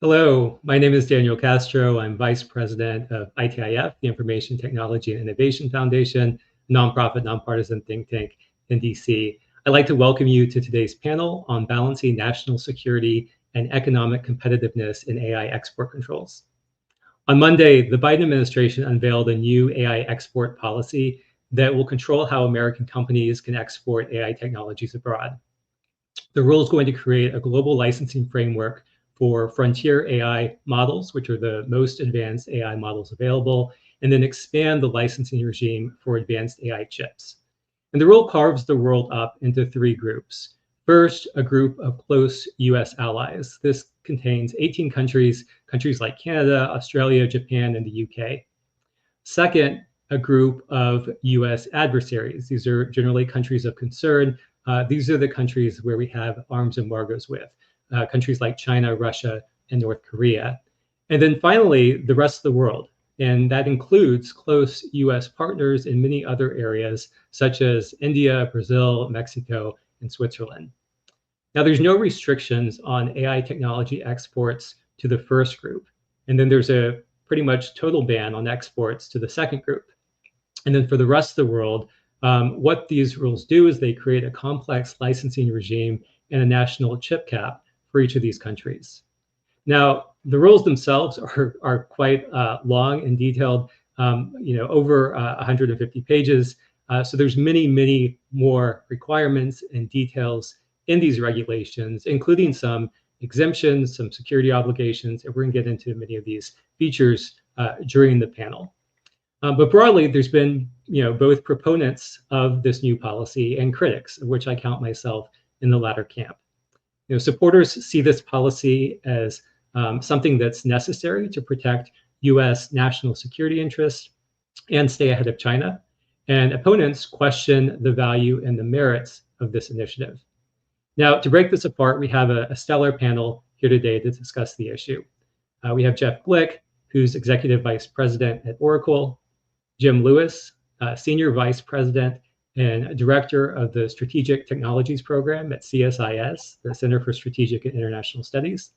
Hello, my name is Daniel Castro. I'm Vice President of ITIF, the Information Technology and Innovation Foundation, nonprofit, nonpartisan think tank in DC. I'd like to welcome you to today's panel on balancing national security and economic competitiveness in AI export controls. On Monday, the Biden administration unveiled a new AI export policy that will control how American companies can export AI technologies abroad. The rule is going to create a global licensing framework for frontier AI models, which are the most advanced AI models available, and then expand the licensing regime for advanced AI chips. And the rule carves the world up into three groups. First, a group of close US allies. This contains 18 countries like Canada, Australia, Japan, and the UK. Second, a group of US adversaries. These are generally countries of concern. These are the countries where we have arms embargoes with, countries like China, Russia, and North Korea. And then finally, the rest of the world. And that includes close US partners in many other areas, such as India, Brazil, Mexico, and Switzerland. Now, there's no restrictions on AI technology exports to the first group. And then there's a pretty much total ban on exports to the second group. And then for the rest of the world, what these rules do is they create a complex licensing regime and a national chip cap for each of these countries. Now, the rules themselves are quite long and detailed, over 150 pages. So there's many more requirements and details in these regulations, including some exemptions, some security obligations, and we're going to get into many of these features during the panel. But broadly, there's been both proponents of this new policy and critics, of which I count myself in the latter camp. Supporters see this policy as something that's necessary to protect US national security interests and stay ahead of China. And opponents question the value and the merits of this initiative. Now, to break this apart, we have a stellar panel here today to discuss the issue. We have Jeff Glick, who's Executive Vice President at Oracle, Jim Lewis, Senior Vice President and Director of the Strategic Technologies Program at CSIS, the Center for Strategic and International Studies,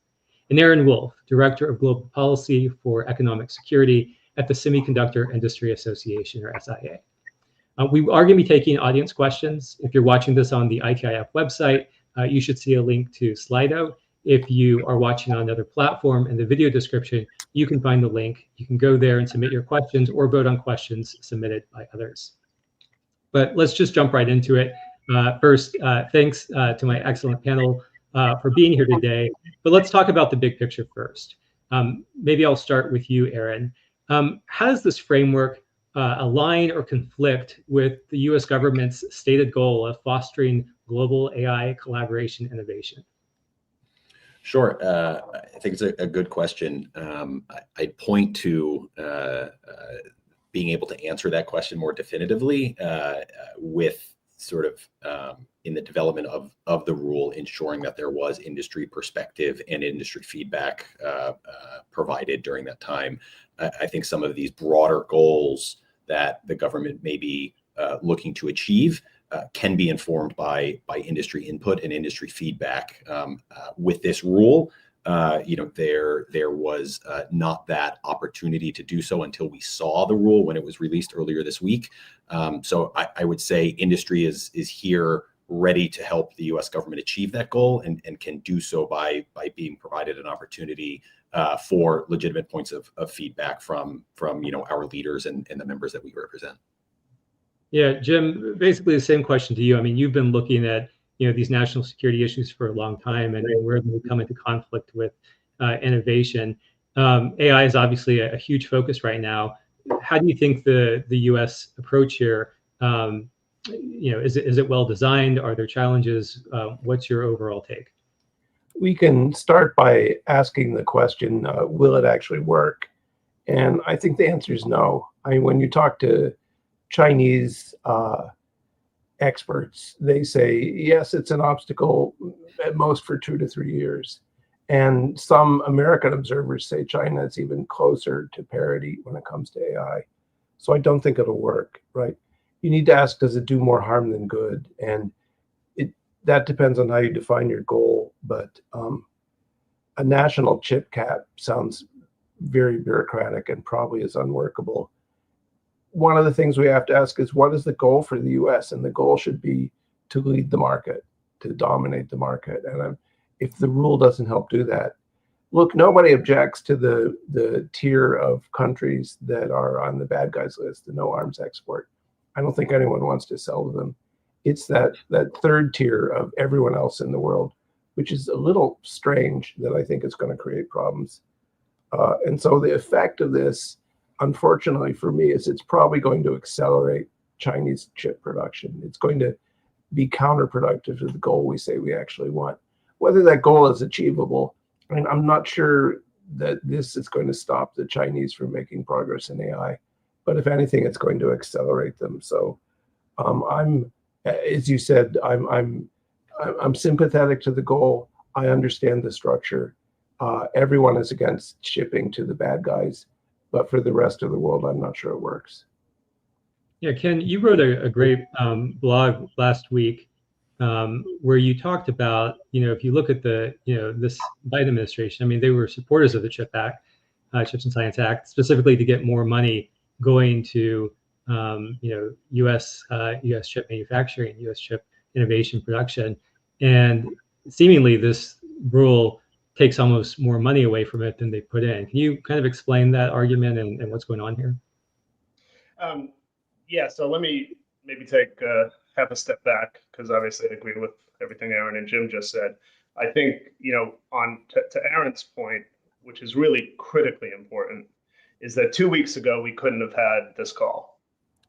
and Aaron Wolf, Director of Global Policy for Economic Security at the Semiconductor Industry Association, or SIA. We are going to be taking audience questions. If you're watching this on the ITIF website, you should see a link to Slido. If you are watching on another platform, in the video description, you can find the link. You can go there and submit your questions or vote on questions submitted by others. But let's just jump right into it. First, thanks to my excellent panel for being here today. But let's talk about the big picture first. Maybe I'll start with you, Aaron. How does this framework align or conflict with the US government's stated goal of fostering global AI collaboration innovation? Sure. I think it's a good question. I'd point to being able to answer that question more definitively with sort of in the development of the rule, ensuring that there was industry perspective and industry feedback provided during that time. I think some of these broader goals that the government may be looking to achieve can be informed by industry input and industry feedback. With this rule, there was not that opportunity to do so until we saw the rule when it was released earlier this week. So I would say industry is here ready to help the U.S. government achieve that goal and can do so by being provided an opportunity for legitimate points of feedback from our leaders and the members that we represent. Yeah, Jim, basically the same question to you. I mean, you've been looking at these national security issues for a long time, and where they come into conflict with innovation. AI is obviously a huge focus right now. How do you think the U.S. approach here? Is it well designed? Are there challenges? What's your overall take? We can start by asking the question, will it actually work? And I think the answer is no. I mean, when you talk to Chinese experts, they say, yes, it's an obstacle at most for 2 to 3 years. And some American observers say China is even closer to parity when it comes to AI. So I don't think it'll work, right? You need to ask, does it do more harm than good? And that depends on how you define your goal. But a national chip cap sounds very bureaucratic and probably is unworkable. One of the things we have to ask is, what is the goal for the US? And the goal should be to lead the market, to dominate the market. And if the rule doesn't help do that, look, nobody objects to the tier of countries that are on the bad guys list, the no arms export. I don't think anyone wants to sell to them. It's that third tier of everyone else in the world, which is a little strange, that I think is going to create problems. And so the effect of this, unfortunately for me, is it's probably going to accelerate Chinese chip production. It's going to be counterproductive to the goal we say we actually want. Whether that goal is achievable, I mean, I'm not sure that this is going to stop the Chinese from making progress in AI, but if anything, it's going to accelerate them. So I'm, as you said, I'm sympathetic to the goal. I understand the structure. Everyone is against shipping to the bad guys, but for the rest of the world, I'm not sure it works. Yeah, Ken, you wrote a great blog last week where you talked about, if you look at this Biden administration, I mean, they were supporters of the CHIP Act, Chips and Science Act, specifically to get more money going to, U.S. chip manufacturing, U.S. chip innovation production, and seemingly this rule takes almost more money away from it than they put in. Can you kind of explain that argument and what's going on here? Yeah, so let me maybe take half a step back, because obviously I agree with everything Aaron and Jim just said. I think, to Aaron's point, which is really critically important, is that 2 weeks ago we couldn't have had this call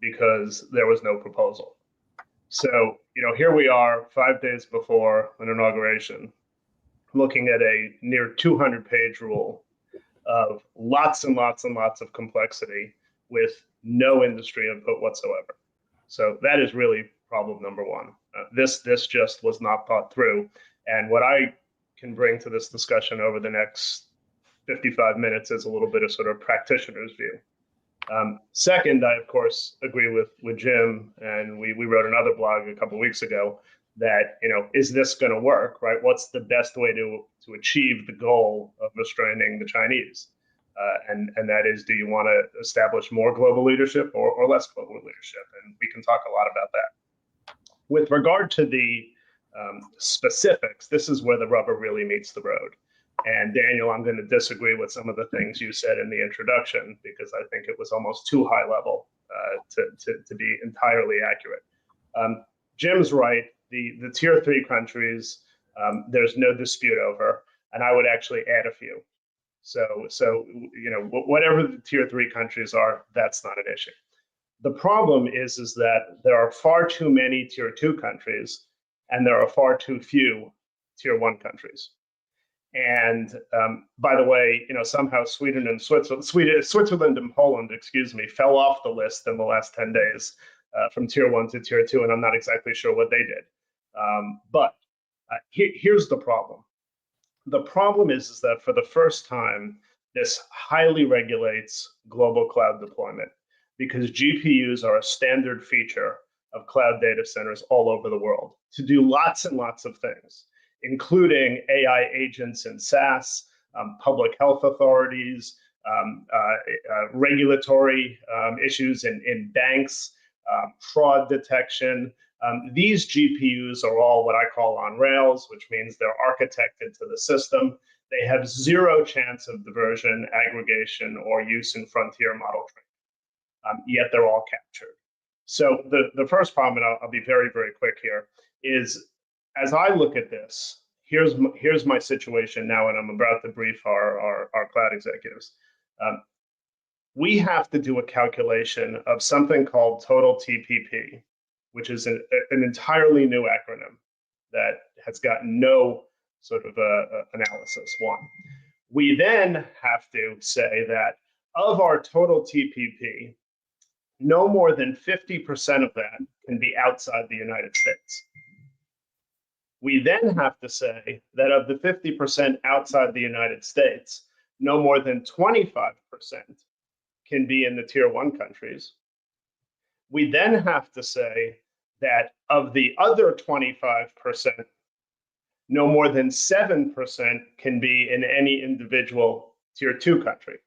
because there was no proposal. So, here we are 5 days before an inauguration, looking at a near 200-page rule of lots and lots and lots of complexity with no industry input whatsoever. So that is really problem number one. This just was not thought through. And what I can bring to this discussion over the next 55 minutes is a little bit of sort of practitioner's view. Second, I of course agree with Jim, and we wrote another blog a couple of weeks ago that, is this going to work, right? What's the best way to achieve the goal of restraining the Chinese? And that is, do you want to establish more global leadership or less global leadership? And we can talk a lot about that. With regard to the specifics, this is where the rubber really meets the road. And Daniel, I'm going to disagree with some of the things you said in the introduction, because I think it was almost too high level to be entirely accurate. Jim's right. The tier 3 countries, there's no dispute over, and I would actually add a few. So whatever the tier 3 countries are, that's not an issue. The problem is that there are far too many tier 2 countries, and there are far too few tier 1 countries. And by the way, somehow Switzerland and Poland, fell off the list in the last 10 days from tier 1 to tier 2, and I'm not exactly sure what they did. But here's the problem. The problem is that for the first time, this highly regulates global cloud deployment, because GPUs are a standard feature of cloud data centers all over the world to do lots and lots of things, including AI agents in SaaS, public health authorities, regulatory issues in banks, fraud detection. These GPUs are all what I call on rails, which means they're architected to the system. They have zero chance of diversion, aggregation, or use in frontier model training, yet they're all captured. So the first problem, and I'll be very, very quick here, is as I look at this, here's my situation now, and I'm about to brief our cloud executives. We have to do a calculation of something called total TPP, which is an entirely new acronym that has gotten no sort of analysis. One, we then have to say that of our total TPP, no more than 50% of that can be outside the United States. We then have to say that of the 50% outside the United States, no more than 25% can be in the tier 1 countries. We then have to say that of the other 25%, no more than 7% can be in any individual tier 2 country,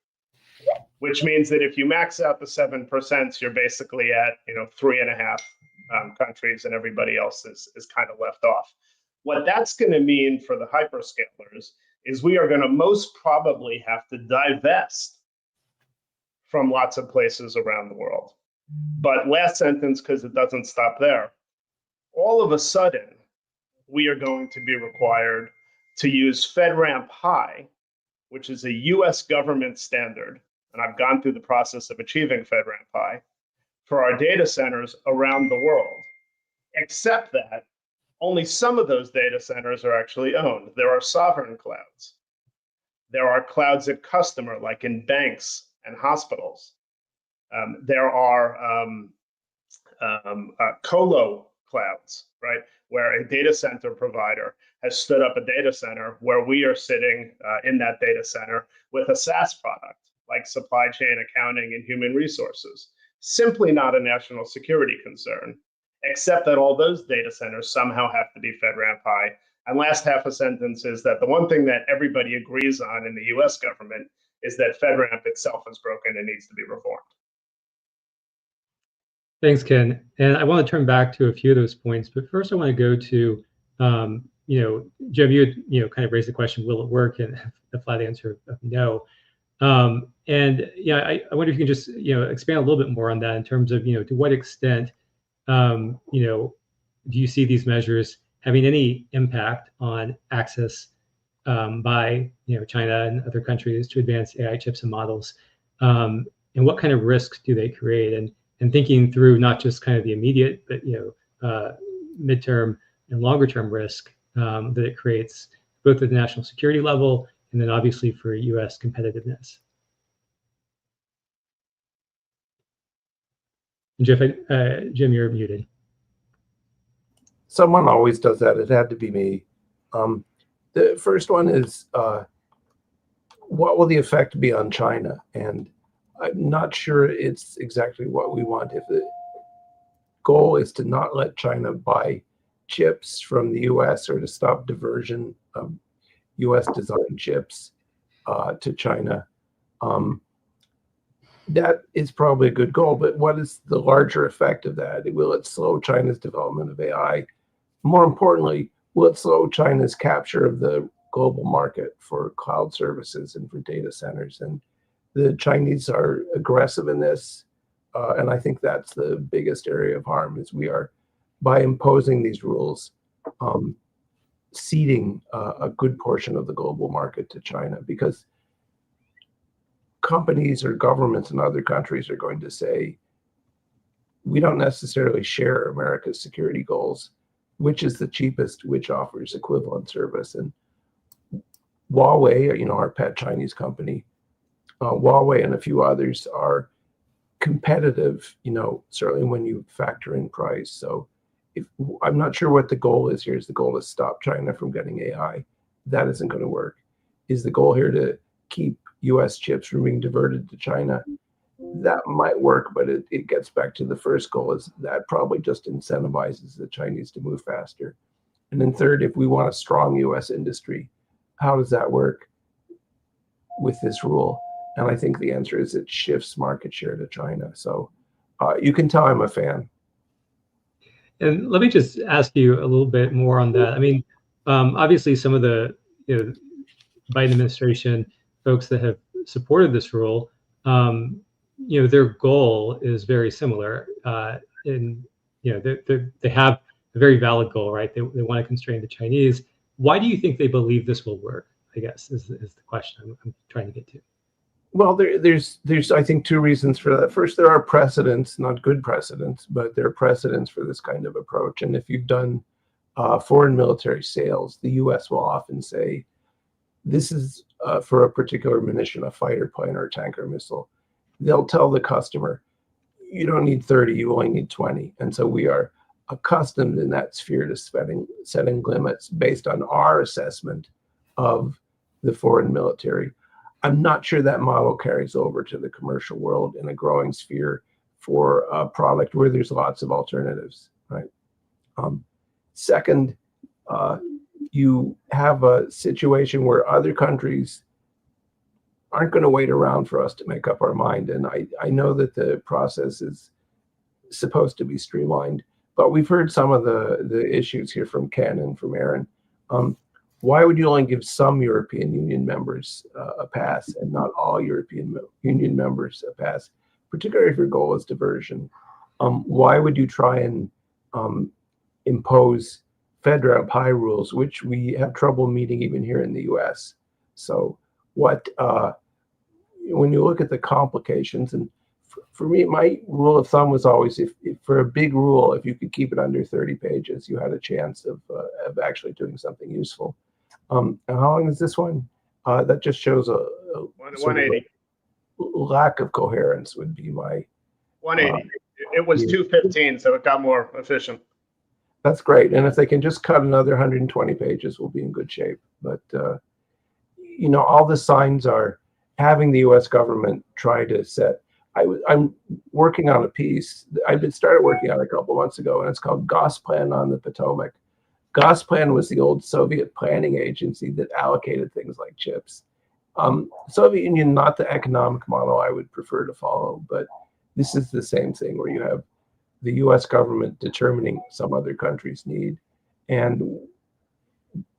which means that if you max out the 7%, you're basically at 3.5 countries, and everybody else is kind of left off. What that's going to mean for the hyperscalers is we are going to most probably have to divest from lots of places around the world. But last sentence, because it doesn't stop there, all of a sudden, we are going to be required to use FedRAMP High, which is a US government standard, and I've gone through the process of achieving FedRAMP High, for our data centers around the world, except that only some of those data centers are actually owned. There are sovereign clouds. There are clouds at customer, like in banks and hospitals. There are colo clouds, right? Where a data center provider has stood up a data center where we are sitting in that data center with a SaaS product, like supply chain accounting and human resources. Simply not a national security concern, except that all those data centers somehow have to be FedRAMP High. And last half a sentence is that the one thing that everybody agrees on in the US government is that FedRAMP itself is broken and needs to be reformed. Thanks, Ken. And I want to turn back to a few of those points, but first I want to go to, Jim, you had, kind of raised the question, will it work? And the flat answer of no. I wonder if you can just, expand a little bit more on that in terms of, to what extent, do you see these measures having any impact on access by, China and other countries to advanced AI chips and models? And what kind of risks do they create? And thinking through not just kind of the immediate, but, midterm and longer term risk that it creates, both at the national security level and then obviously for US competitiveness. Jim, you're muted. Someone always does that. It had to be me. The first one is, what will the effect be on China? And I'm not sure it's exactly what we want. If the goal is to not let China buy chips from the US or to stop diversion of US designed chips to China, that is probably a good goal. But what is the larger effect of that? Will it slow China's development of AI? More importantly, will it slow China's capture of the global market for cloud services and for data centers? And the Chinese are aggressive in this. And I think that's the biggest area of harm, is we are, by imposing these rules, ceding a good portion of the global market to China, because companies or governments in other countries are going to say, we don't necessarily share America's security goals, which is the cheapest, which offers equivalent service. And Huawei, our pet Chinese company, Huawei and a few others are competitive, certainly when you factor in price. So I'm not sure what the goal is here. Is the goal to stop China from getting AI? That isn't going to work. Is the goal here to keep US chips from being diverted to China? That might work, but it gets back to the first goal, is that probably just incentivizes the Chinese to move faster. And then third, if we want a strong US industry, how does that work with this rule? And I think the answer is it shifts market share to China. So you can tell I'm a fan. And let me just ask you a little bit more on that. I mean, obviously some of the Biden administration folks that have supported this rule, their goal is very similar. They have a very valid goal, right? They want to constrain the Chinese. Why do you think they believe this will work, I guess, is the question I'm trying to get to. Well, there's I think two reasons for that. First, there are precedents, not good precedents, but there are precedents for this kind of approach. And if you've done foreign military sales, the US will often say, this is for a particular munition, a fighter plane or a tanker missile. They'll tell the customer, you don't need 30, you only need 20. And so we are accustomed in that sphere to setting limits based on our assessment of the foreign military. I'm not sure that model carries over to the commercial world in a growing sphere for a product where there's lots of alternatives, right? Second, you have a situation where other countries aren't going to wait around for us to make up our mind. And I know that the process is supposed to be streamlined, but we've heard some of the issues here from Ken and from Aaron. Why would you only give some European Union members a pass and not all European Union members a pass, particularly if your goal is diversion? Why would you try and impose FedRAMP high rules, which we have trouble meeting even here in the US? So what, when you look at the complications, and for me, my rule of thumb was always, if for a big rule, if you could keep it under 30 pages, you had a chance of actually doing something useful. And how long is this one? That just shows a 180. Lack of coherence would be my 180. It was 215, so it got more efficient. That's great. And if they can just cut another 120 pages, we'll be in good shape. But you know, all the signs are having the U.S. government try to set. I'm working on a piece. I've started working on it a couple months ago, and it's called Gosplan on the Potomac. Gosplan was the old Soviet planning agency that allocated things like chips. Soviet Union, not the economic model I would prefer to follow, but this is the same thing where you have the US government determining some other country's need. And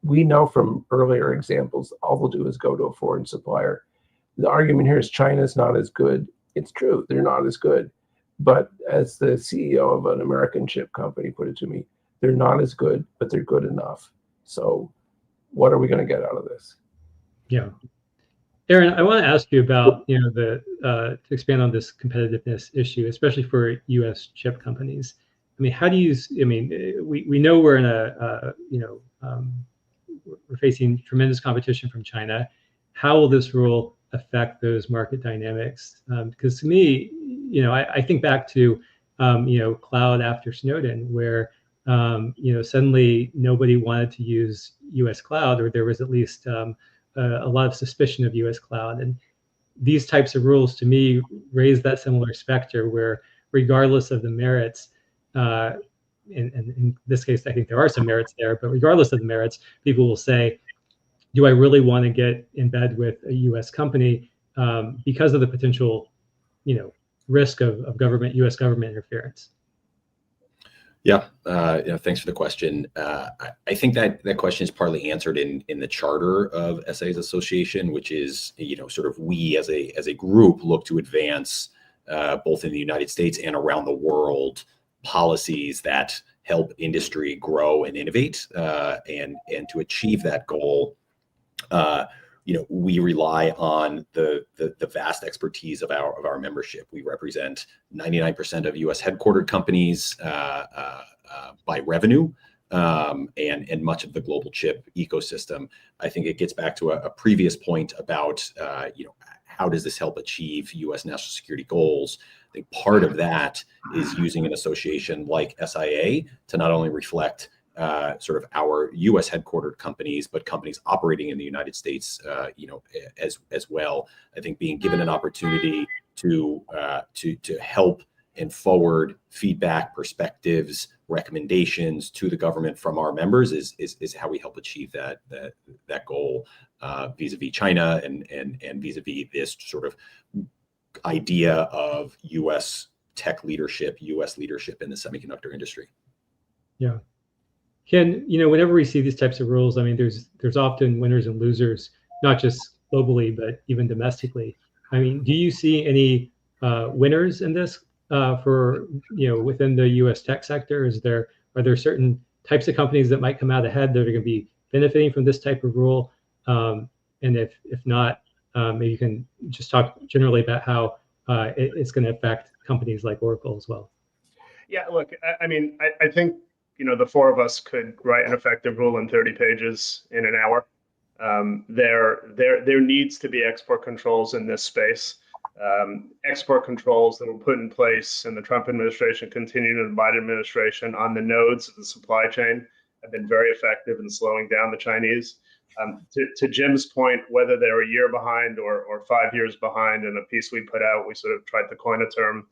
we know from earlier examples, all they'll do is go to a foreign supplier. The argument here is China's not as good. It's true, they're not as good. But as the CEO of an American chip company put it to me, they're not as good, but they're good enough. So what are we going to get out of this? Yeah. Aaron, I want to ask you about, you know, to expand on this competitiveness issue, especially for U.S. chip companies. I mean, how do you, I mean, we know we're in a, we're facing tremendous competition from China. How will this rule affect those market dynamics? Because to me, you know, I think back to, you know, cloud after Snowden, where, you know, suddenly nobody wanted to use U.S. cloud, or there was at least a lot of suspicion of U.S. cloud. And these types of rules, to me, raise that similar specter where, regardless of the merits, and in this case, I think there are some merits there, but regardless of the merits, people will say, do I really want to get in bed with a U.S. company because of the potential, you know, risk of government, U.S. government interference? Yeah, you know, thanks for the question. I think that question is partly answered in the charter of SA's association, which is, you know, sort of we as a group look to advance both in the United States and around the world policies that help industry grow and innovate, and to achieve that goal. You know, we rely on the vast expertise of our membership. We represent 99% of U.S. headquartered companies by revenue, and much of the global chip ecosystem. I think it gets back to a previous point about, you know, how does this help achieve U.S. national security goals? I think part of that is using an association like SIA to not only reflect sort of our U.S. headquartered companies, but companies operating in the United States, you know, as well. I think being given an opportunity to help and forward feedback, perspectives, recommendations to the government from our members is how we help achieve that goal vis-a-vis China and vis-a-vis this sort of idea of U.S. tech leadership, U.S. leadership in the semiconductor industry. Yeah. Ken, you know, whenever we see these types of rules, I mean, there's often winners and losers, not just globally, but even domestically. I mean, do you see any winners in this for, you know, within the U.S. tech sector? Are there certain types of companies that might come out ahead that are going to be benefiting from this type of rule? And if not, maybe you can just talk generally about how it's going to affect companies like Oracle as well. Yeah, look, I mean, I think, you know, the four of us could write an effective rule in 30 pages in an hour. There needs to be export controls in this space. Export controls that were put in place in the Trump administration, continued in the Biden administration on the nodes of the supply chain have been very effective in slowing down the Chinese. To Jim's point, whether they're a year behind or 5 years behind, in a piece we put out, we sort of tried to coin a term,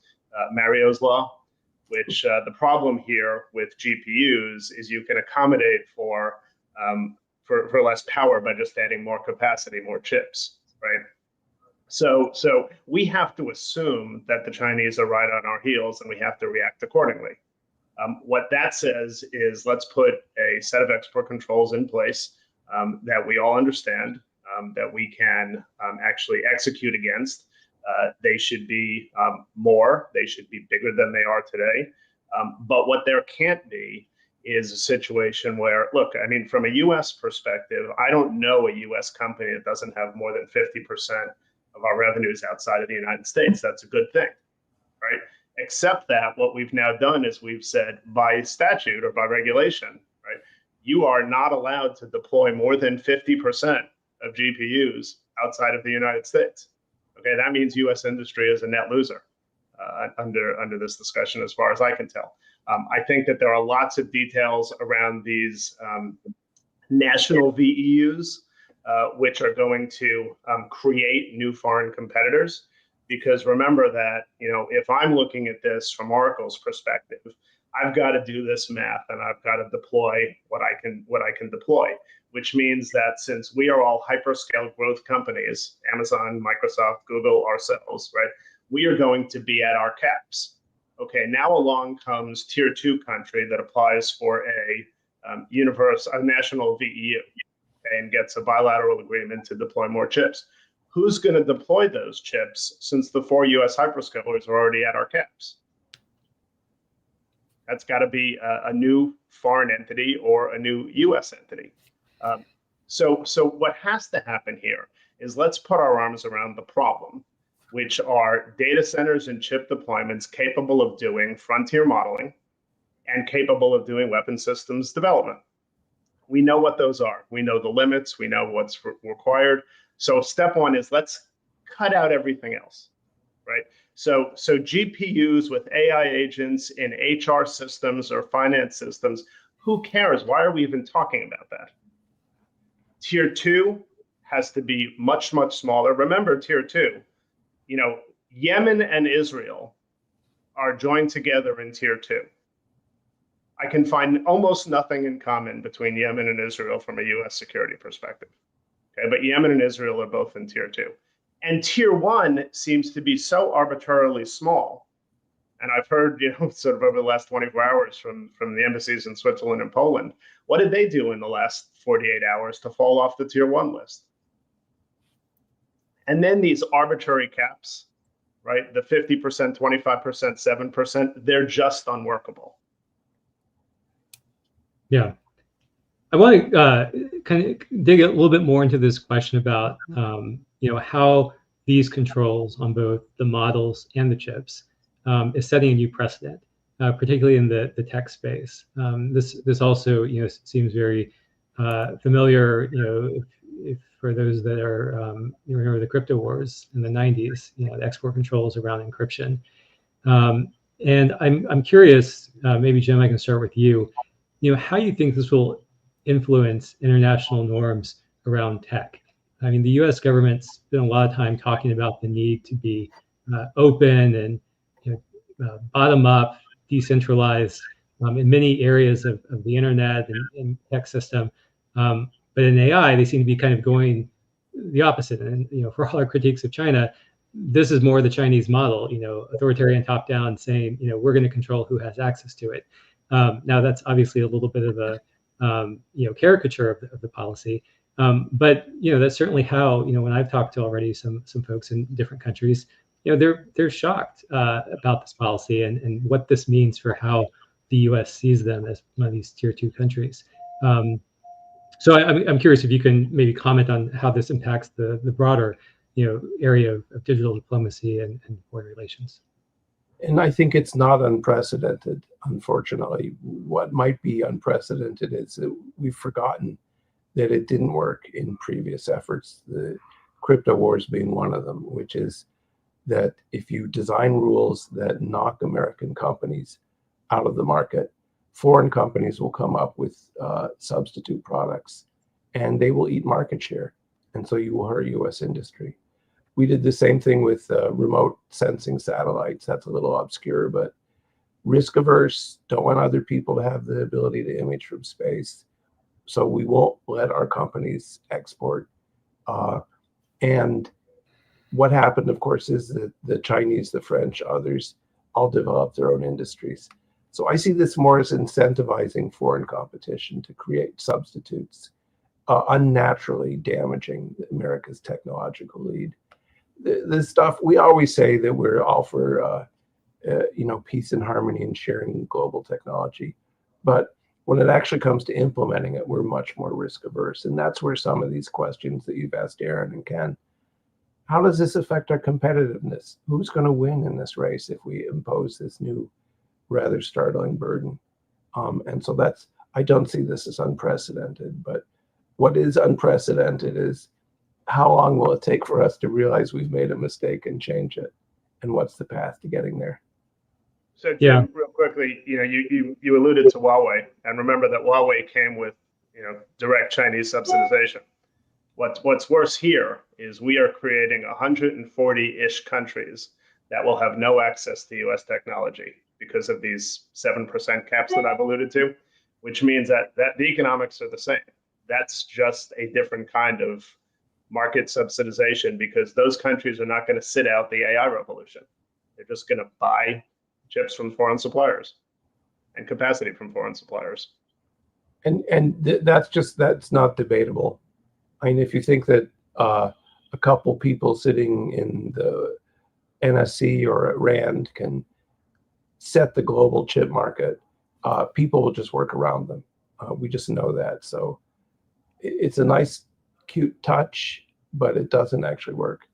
Mario's Law, which the problem here with GPUs is you can accommodate for for less power by just adding more capacity, more chips, right? So we have to assume that the Chinese are right on our heels, and we have to react accordingly. What that says is let's put a set of export controls in place that we all understand, that we can actually execute against. They should be more, they should be bigger than they are today. But what there can't be is a situation where, look, I mean, from a US perspective, I don't know a US company that doesn't have more than 50% of our revenues outside of the United States. That's a good thing, right? Except that what we've now done is we've said by statute or by regulation, right, you are not allowed to deploy more than 50% of GPUs outside of the United States. Okay, that means US industry is a net loser under this discussion, as far as I can tell. I think that there are lots of details around these national VEUs, which are going to create new foreign competitors. Because remember that, you know, if I'm looking at this from Oracle's perspective, I've got to do this math and I've got to deploy what I can deploy, which means that since we are all hyperscale growth companies, Amazon, Microsoft, Google, ourselves, right, we are going to be at our caps. Okay, now along comes tier 2 country that applies for a national VEU, okay, and gets a bilateral agreement to deploy more chips. Who's going to deploy those chips since the 4 US hyperscalers are already at our caps? That's got to be a new foreign entity or a new US entity. So what has to happen here is let's put our arms around the problem, which are data centers and chip deployments capable of doing frontier modeling and capable of doing weapon systems development. We know what those are. We know the limits. We know what's required. So step one is let's cut out everything else, right? So GPUs with AI agents in HR systems or finance systems, who cares? Why are we even talking about that? Tier 2 has to be much, much smaller. Remember, tier 2, you know, Yemen and Israel are joined together in tier 2. I can find almost nothing in common between Yemen and Israel from a US security perspective. Okay, but Yemen and Israel are both in tier 2. And tier 1 seems to be so arbitrarily small. And I've heard, you know, sort of over the last 24 hours from the embassies in Switzerland and Poland, what did they do in the last 48 hours to fall off the tier 1 list? And then these arbitrary caps, right? The 50%, 25%, 7%, they're just unworkable. Yeah. I want to kind of dig a little bit more into this question about, you know, how these controls on both the models and the chips is setting a new precedent, particularly in the tech space. This also, you know, seems very familiar, you know, if for those that are, you remember the crypto wars in the 90s, you know, the export controls around encryption. And I'm curious, maybe Jim, I can start with you. You know, how you think this will influence international norms around tech? I mean, the U.S. government's spent a lot of time talking about the need to be open and, you know, bottom up, decentralized in many areas of the internet and tech system. But in AI, they seem to be kind of going the opposite. And, you know, for all our critiques of China, this is more the Chinese model, you know, authoritarian top down, saying, you know, we're going to control who has access to it. Now, that's obviously a little bit of a, you know, caricature of the policy. But, you know, that's certainly how, you know, when I've talked to already some folks in different countries, you know, they're shocked about this policy and what this means for how the U.S. sees them as one of these tier 2 countries. So I'm curious if you can maybe comment on how this impacts the broader, you know, area of digital diplomacy and foreign relations. And I think it's not unprecedented, unfortunately. What might be unprecedented is that we've forgotten that it didn't work in previous efforts, the crypto wars being one of them, which is that if you design rules that knock American companies out of the market, foreign companies will come up with substitute products and they will eat market share. And so you will hurt US industry. We did the same thing with remote sensing satellites. That's a little obscure, but risk averse, don't want other people to have the ability to image from space. So we won't let our companies export. And what happened, of course, is that the Chinese, the French, others all developed their own industries. So I see this more as incentivizing foreign competition to create substitutes, unnaturally damaging America's technological lead. This stuff, we always say that we're all for peace and harmony and sharing global technology. But when it actually comes to implementing it, we're much more risk averse. And that's where some of these questions that you've asked Aaron and Ken, how does this affect our competitiveness? Who's going to win in this race if we impose this new, rather startling burden? And so I don't see this as unprecedented, but what is unprecedented is how long will it take for us to realize we've made a mistake and change it? And what's the path to getting there? So Jim, real quickly, you alluded to Huawei, and remember that Huawei came with direct Chinese subsidization. What's worse here is we are creating 140-ish countries that will have no access to U.S. technology because of these 7% caps that I've alluded to, which means that the economics are the same. That's just a different kind of market subsidization because those countries are not going to sit out the AI revolution. They're just going to buy chips from foreign suppliers and capacity from foreign suppliers. And that's not debatable. I mean, if you think that a couple people sitting in the NSC or at RAND can set the global chip market, people will just work around them. We just know that. So it's a nice, cute touch, but it doesn't actually work.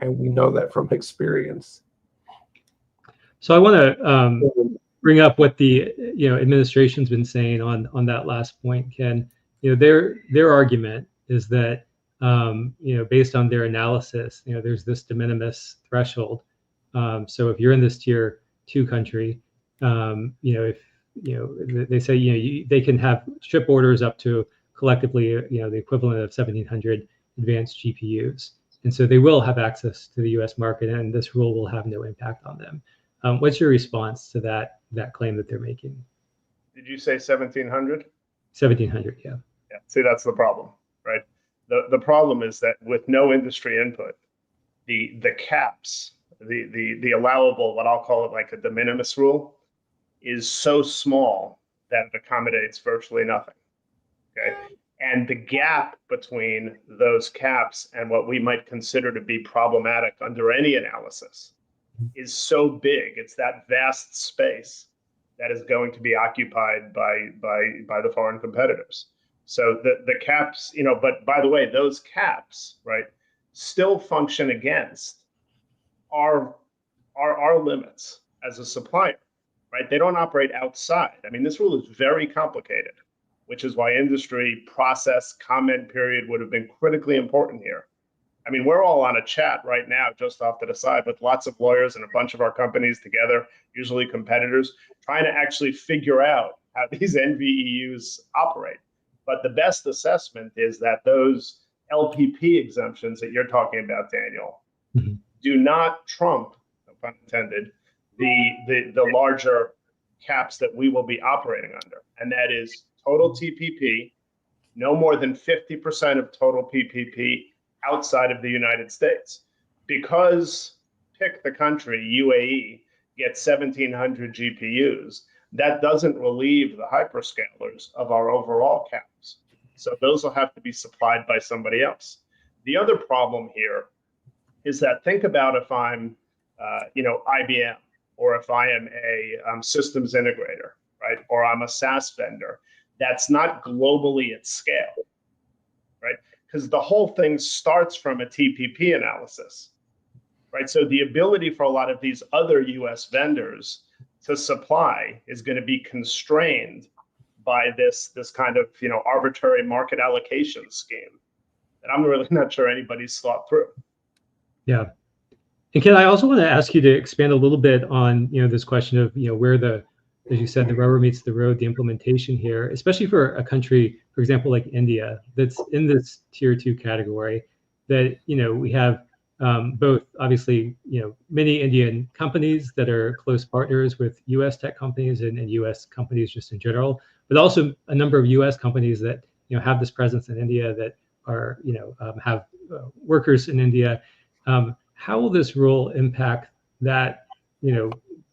And we know that from experience. So I want to bring up what the administration's been saying on that last point, Ken. Their argument is that based on their analysis, there's this de minimis threshold. So if you're in this tier 2 country, if they say they can have ship orders up to collectively the equivalent of 1,700 advanced GPUs, and so they will have access to the U.S. market, and this rule will have no impact on them. What's your response to that claim that they're making? Did you say 1,700? 1,700, yeah. Yeah. See, that's the problem, right? The problem is that with no industry input, the caps, the allowable, what I'll call it like a de minimis rule, is so small that it accommodates virtually nothing. Okay. And the gap between those caps and what we might consider to be problematic under any analysis is so big. It's that vast space that is going to be occupied by the foreign competitors. So the caps, but by the way, those caps, right, still function against our limits as a supplier, right? They don't operate outside. I mean, this rule is very complicated, which is why industry process comment period would have been critically important here. I mean, we're all on a chat right now, just off to the side, with lots of lawyers and a bunch of our companies together, usually competitors, trying to actually figure out how these NVEUs operate. But the best assessment is that those LPP exemptions that you're talking about, Daniel, do not trump, no pun intended, the larger caps that we will be operating under. And that is total TPP, no more than 50% of total PPP outside of the United States. Because pick the country, UAE, gets 1,700 GPUs, that doesn't relieve the hyperscalers of our overall caps. So those will have to be supplied by somebody else. The other problem here is that think about if I'm, IBM, or if I am a systems integrator, right, or I'm a SaaS vendor that's not globally at scale, right? Because the whole thing starts from a TPP analysis, right? So the ability for a lot of these other US vendors to supply is going to be constrained by this kind of arbitrary market allocation scheme that I'm really not sure anybody's thought through. Yeah. And Ken, I also want to ask you to expand a little bit on this question of where as you said, the rubber meets the road, the implementation here, especially for a country, for example, like India, that's in this tier 2 category, that we have both obviously many Indian companies that are close partners with U.S. tech companies and U.S. companies just in general, but also a number of U.S. companies that have this presence in India, that are have workers in India. How will this rule impact that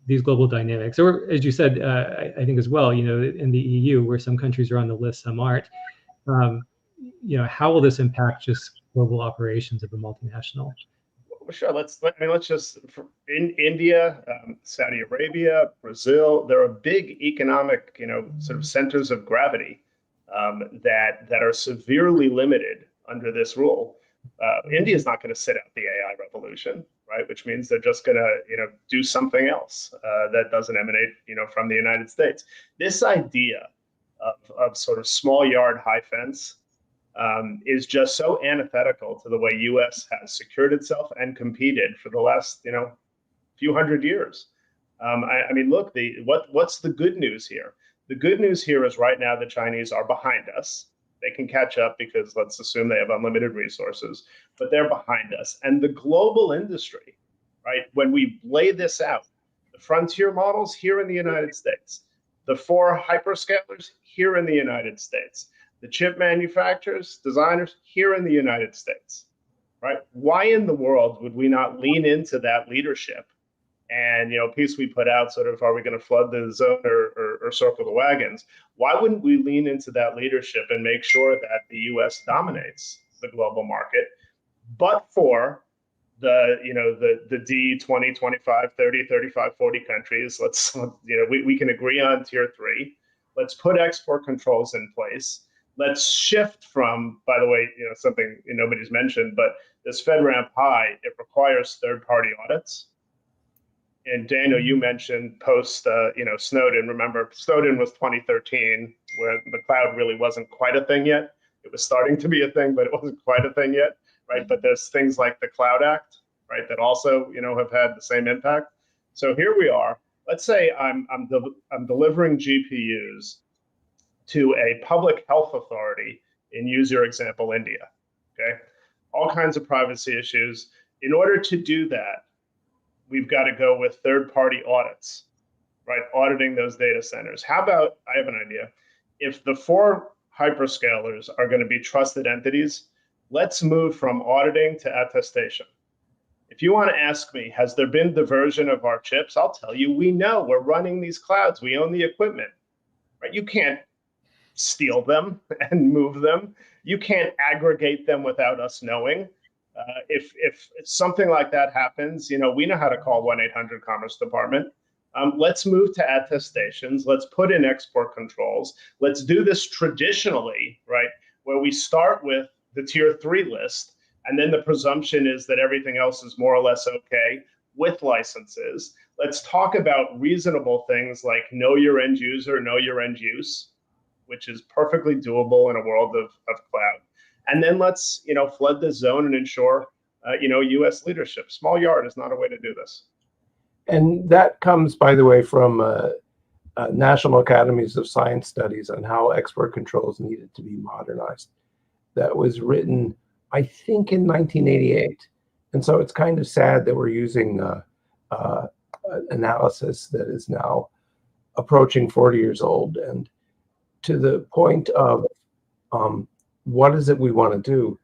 these global dynamics? Or as you said, I think as well, in the EU, where some countries are on the list, some aren't. How will this impact just global operations of a multinational? Sure. Let's just, in India, Saudi Arabia, Brazil, there are big economic, sort of centers of gravity that are severely limited under this rule. India is not going to sit out the AI revolution, right? Which means they're just going to, do something else that doesn't emanate, from the United States. This idea of sort of small yard, high fence is just so antithetical to the way U.S. has secured itself and competed for the last, few hundred years. Look, what's the good news here? The good news here is right now the Chinese are behind us. They can catch up because let's assume they have unlimited resources, but they're behind us. And the global industry, right, when we lay this out, the frontier models here in the United States, the 4 hyperscalers here in the United States, the chip manufacturers, designers here in the United States, right? Why in the world would we not lean into that leadership? And, piece we put out sort of, are we going to flood the zone or circle the wagons? Why wouldn't we lean into that leadership and make sure that the U.S. dominates the global market, but for the D 20, 25, 30, 35, 40 countries, we can agree on tier 3. Let's put export controls in place. Let's shift from, by the way, something nobody's mentioned, but this FedRAMP High, it requires third-party audits. And Daniel, you mentioned post, Snowden. Remember, Snowden was 2013, where the cloud really wasn't quite a thing yet. It was starting to be a thing, but it wasn't quite a thing yet, right? But there's things like the Cloud Act, right, that also, have had the same impact. So here we are. Let's say I'm delivering GPUs to a public health authority in, use your example, India. Okay, all kinds of privacy issues. In order to do that, we've got to go with third-party audits, right? Auditing those data centers. How about, I have an idea. If the 4 hyperscalers are going to be trusted entities, let's move from auditing to attestation. If you want to ask me, has there been diversion of our chips? I'll tell you, we know. We're running these clouds. We own the equipment, right? You can't steal them and move them. You can't aggregate them without us knowing. If something like that happens, we know how to call 1-800-Commerce Department. Let's move to attestations. Let's put in export controls. Let's do this traditionally, right, where we start with the tier 3 list, and then the presumption is that everything else is more or less okay with licenses. Let's talk about reasonable things like know your end user, know your end use, which is perfectly doable in a world of cloud. And then let's, flood the zone and ensure, U.S. leadership. Small yard is not a way to do this. And that comes, by the way, from National Academies of Science studies on how export controls needed to be modernized. That was written, I think, in 1988. And so it's kind of sad that we're using analysis that is now approaching 40 years old. And to the point of what is it we want to do?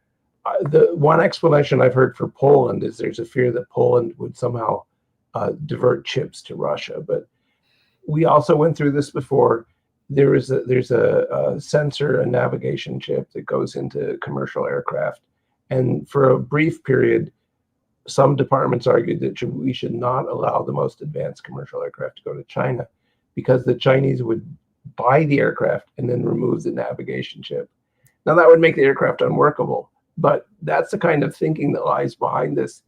The one explanation I've heard for Poland is there's a fear that Poland would somehow divert chips to Russia. But we also went through this before. There's a sensor and navigation chip that goes into commercial aircraft. And for a brief period, some departments argued that we should not allow the most advanced commercial aircraft to go to China because the Chinese would buy the aircraft and then remove the navigation chip. Now that would make the aircraft unworkable, but that's the kind of thinking that lies behind this.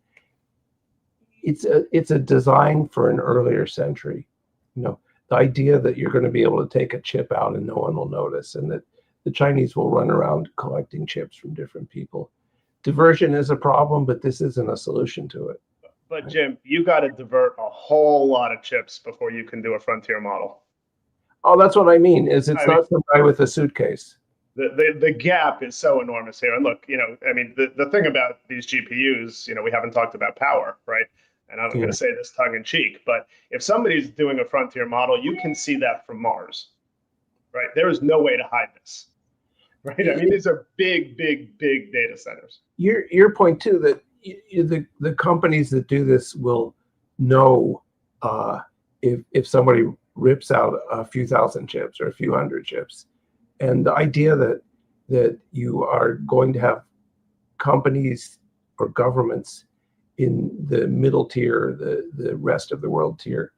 It's a design for an earlier century. The idea that you're going to be able to take a chip out and no one will notice, and that the Chinese will run around collecting chips from different people. Diversion is a problem, but this isn't a solution to it. But Jim, you got to divert a whole lot of chips before you can do a frontier model. Oh, that's what I mean. It's not some guy with a suitcase. The gap is so enormous here. And look, the thing about these GPUs, we haven't talked about power, right? And I'm going to say this tongue in cheek, but if somebody's doing a frontier model, you can see that from Mars, right? There is no way to hide this. right? I mean, these are big, big, big data centers. Your point too, that the companies that do this will know if somebody rips out a few thousand chips or a few hundred chips. And the idea that you are going to have companies or governments in the middle tier, the rest of the world tier,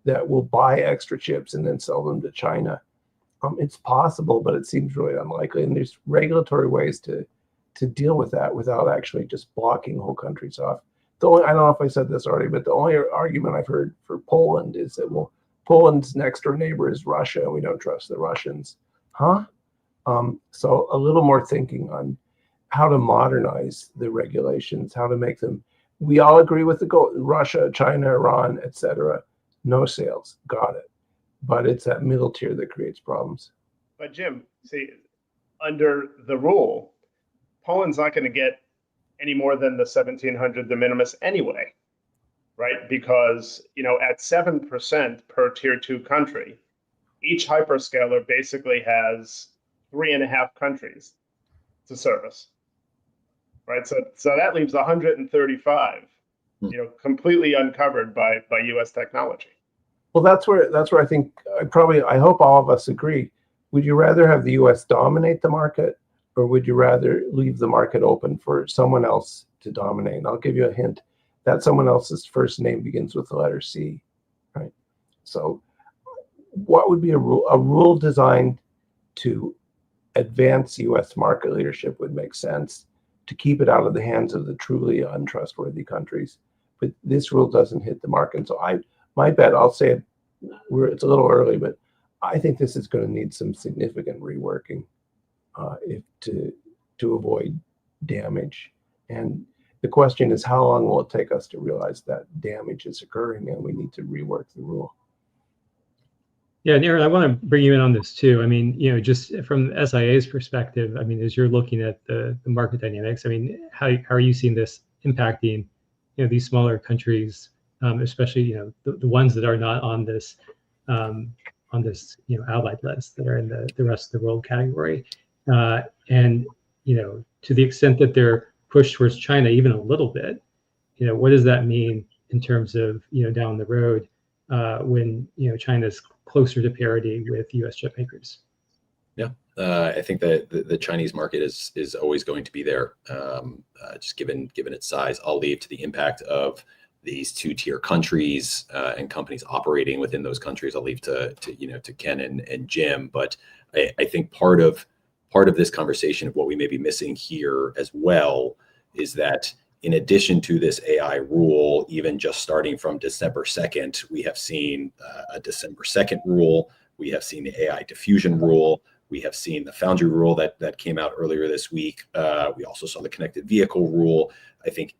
that will buy extra chips and then sell them to China. It's possible, but it seems really unlikely. And there's regulatory ways to deal with that without actually just blocking whole countries off. I don't know if I said this already, but the only argument I've heard for Poland is that, well, Poland's next door neighbor is Russia, and we don't trust the Russians. Huh? So a little more thinking on how to modernize the regulations, how to make them. We all agree with the goal: Russia, China, Iran, etc. No sales, got it. But it's that middle tier that creates problems. But Jim, see, under the rule, Poland's not going to get any more than the 1,700 de minimis anyway, right? Because, you know, at 7% per tier 2 country, each hyperscaler basically has 3.5 countries to service, right? So that leaves 135, you know, completely uncovered by U.S. technology. Well, that's where I think I hope all of us agree. Would you rather have the U.S. dominate the market, or would you rather leave the market open for someone else to dominate? And I'll give you a hint. That someone else's first name begins with the letter C, right? So what would be a rule designed to advance U.S. market leadership would make sense, to keep it out of the hands of the truly untrustworthy countries. But this rule doesn't hit the market. And so my bet, I'll say it, it's a little early, but I think this is going to need some significant reworking to avoid damage. And the question is, how long will it take us to realize that damage is occurring and we need to rework the rule? Yeah, and Aaron, I want to bring you in on this too. I mean, you know, just from SIA's perspective, I mean, as you're looking at the market dynamics, I mean, how are you seeing this impacting, you know, these smaller countries, especially, you know, the ones that are not on this, you know, allied list, that are in the rest of the world category, and, you know, to the extent that they're pushed towards China even a little bit, you know, what does that mean in terms of, you know, down the road when, you know, China's closer to parity with U.S. chip makers? Yeah, I think that the Chinese market is always going to be there, just given its size. I'll leave to the impact of these two-tier countries and companies operating within those countries. I'll leave to Ken and Jim. But I think part of this conversation of what we may be missing here as well is that, in addition to this AI rule, even just starting from December 2nd, we have seen a December 2nd rule. We have seen the AI diffusion rule. We have seen the foundry rule that came out earlier this week. We also saw the connected vehicle rule. I think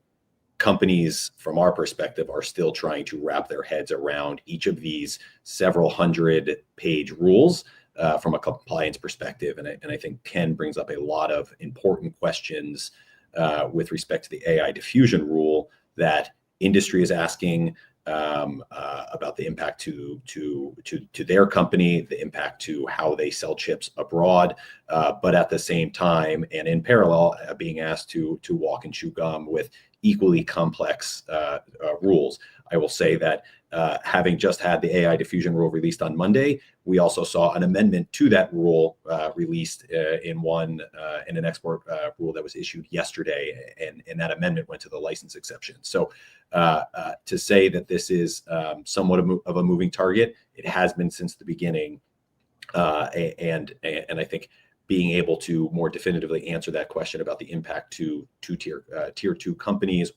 companies, from our perspective, are still trying to wrap their heads around each of these several hundred-page rules from a compliance perspective. And I think Ken brings up a lot of important questions with respect to the AI diffusion rule that industry is asking about the impact to their company, the impact to how they sell chips abroad, but at the same time and in parallel, being asked to walk and chew gum with equally complex rules. I will say that having just had the AI diffusion rule released on Monday, we also saw an amendment to that rule released in an export rule that was issued yesterday, and that amendment went to the license exception. So to say that this is somewhat of a moving target, it has been since the beginning, and I think being able to more definitively answer that question about the impact to tier 2 companies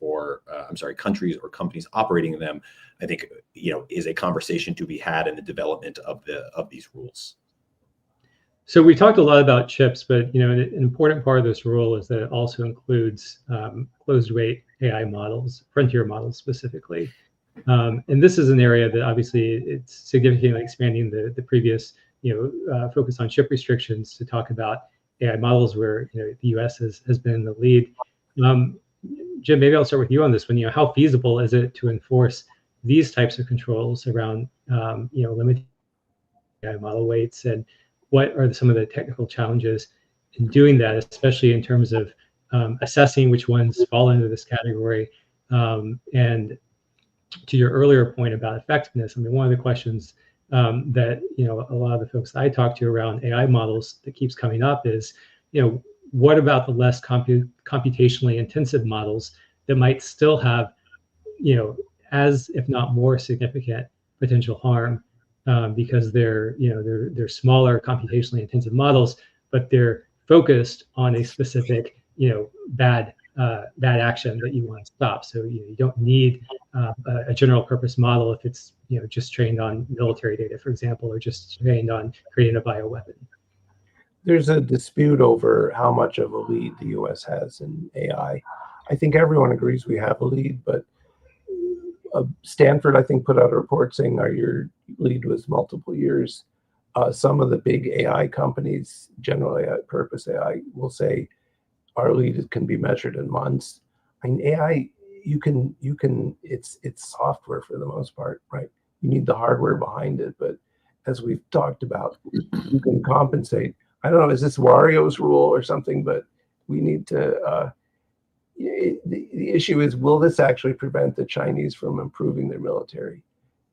countries or companies operating in them, I think, you know, is a conversation to be had in the development of these rules. So we talked a lot about chips, but, you know, an important part of this rule is that it also includes closed weight AI models, frontier models specifically. And this is an area that obviously it's significantly expanding the previous, focus on chip restrictions to talk about AI models where, you know, the U.S. has been in the lead. Jim, maybe I'll start with you on this one. You know, how feasible is it to enforce these types of controls around, limiting AI model weights, and what are some of the technical challenges? in doing that, especially in terms of assessing which ones fall into this category. And to your earlier point about effectiveness, I mean, one of the questions that a lot of the folks I talk to around AI models that keeps coming up is, what about the less computationally intensive models that might still have, as if not more significant potential harm, because they're smaller computationally intensive models, but they're focused on a specific bad action that you want to stop. So you don't need a general purpose model if it's just trained on military data, for example, or just trained on creating a bioweapon. There's a dispute over how much of a lead the U.S. has in AI. I think everyone agrees we have a lead, but Stanford, I think, put out a report saying your lead was multiple years. Some of the big AI companies, general AI, purpose AI, will say our lead can be measured in months. I mean, AI, it's software for the most part, right? You need the hardware behind it, but as we've talked about, you can compensate. I don't know, is this Wario's rule or something? But we need to. The issue is, will this actually prevent the Chinese from improving their military?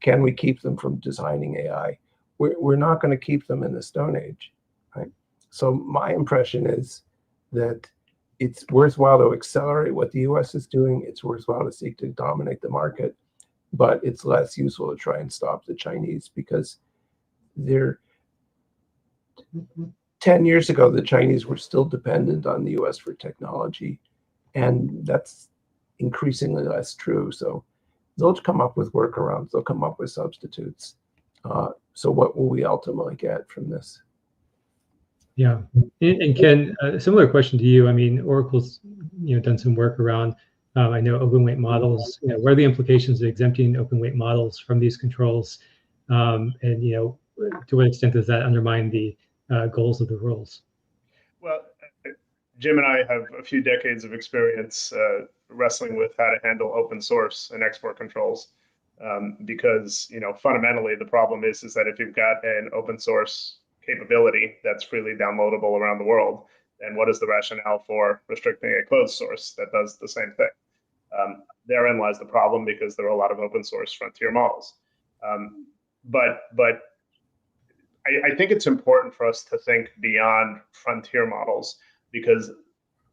Can we keep them from designing AI? We're not going to keep them in the Stone Age, right? So my impression is that it's worthwhile to accelerate what the US is doing. It's worthwhile to seek to dominate the market, but it's less useful to try and stop the Chinese, because 10 years ago, the Chinese were still dependent on the US for technology, and that's increasingly less true. So they'll come up with workarounds. They'll come up with substitutes. So what will we ultimately get from this? Yeah, and Ken, a similar question to you. I mean, Oracle's done some work around, I know, open weight models. What are the implications of exempting open weight models from these controls? And to what extent does that undermine the goals of the rules? Well, Jim and I have a few decades of experience wrestling with how to handle open source and export controls, because fundamentally the problem is that if you've got an open source capability that's freely downloadable around the world, then what is the rationale for restricting a closed source that does the same thing? Therein lies the problem, because there are a lot of open source frontier models. But I think it's important for us to think beyond frontier models, because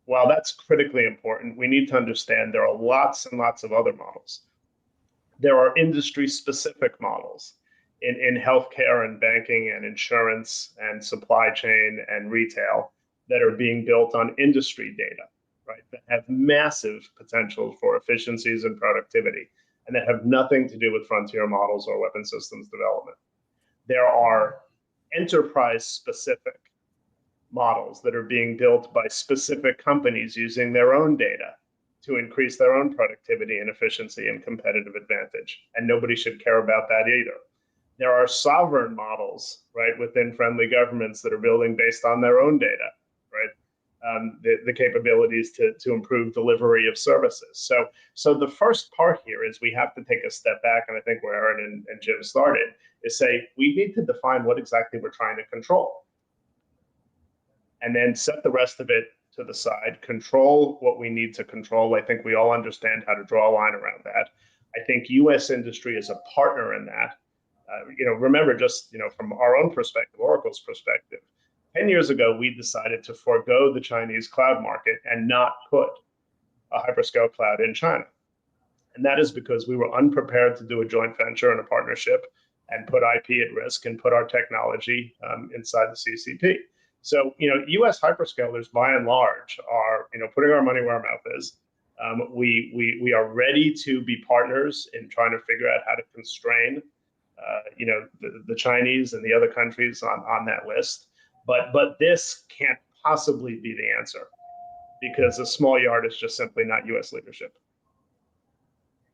while that's critically important, we need to understand there are lots and lots of other models. There are industry-specific models in healthcare and banking and insurance and supply chain and retail that are being built on industry data, right? That have massive potential for efficiencies and productivity, and that have nothing to do with frontier models or weapon systems development. There are enterprise-specific models that are being built by specific companies using their own data to increase their own productivity and efficiency and competitive advantage, and nobody should care about that either. There are sovereign models, right, within friendly governments that are building based on their own data, right? The capabilities to improve delivery of services. So the first part here is we have to take a step back, and I think where Aaron and Jim started is say we need to define what exactly we're trying to control, and then set the rest of it to the side. Control what we need to control. I think we all understand how to draw a line around that. I think U.S. industry is a partner in that. Remember, just from our own perspective, Oracle's perspective, 10 years ago, we decided to forego the Chinese cloud market and not put a hyperscale cloud in China. And that is because we were unprepared to do a joint venture and a partnership and put IP at risk and put our technology inside the CCP. So, U.S. hyperscalers, by and large, are putting our money where our mouth is. We are ready to be partners in trying to figure out how to constrain the Chinese and the other countries on that list. But this can't possibly be the answer, because a small yard is just simply not U.S. leadership.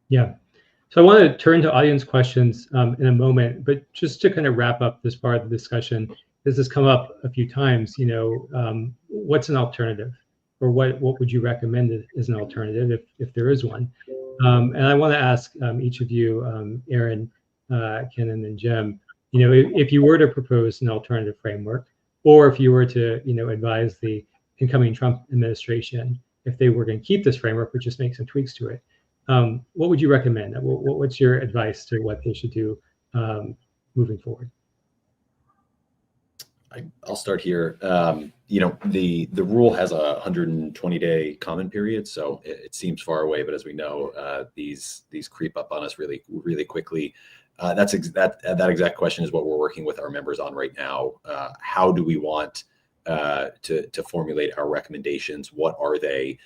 Yeah. So I want to turn to audience questions in a moment, but just to kind of wrap up this part of the discussion, this has come up a few times, what's an alternative, or what would you recommend as an alternative if there is one? And I want to ask each of you, Aaron, Ken, and then Jim, if you were to propose an alternative framework, or if you were to, advise the incoming Trump administration, if they were going to keep this framework, but just make some tweaks to it, what would you recommend? What's your advice to what they should do moving forward? I'll start here. The rule has a 120-day comment period, so it seems far away. But as we know, these creep up on us really, really quickly. That exact question is what we're working with our members on right now. How do we want to formulate our recommendations? What are they?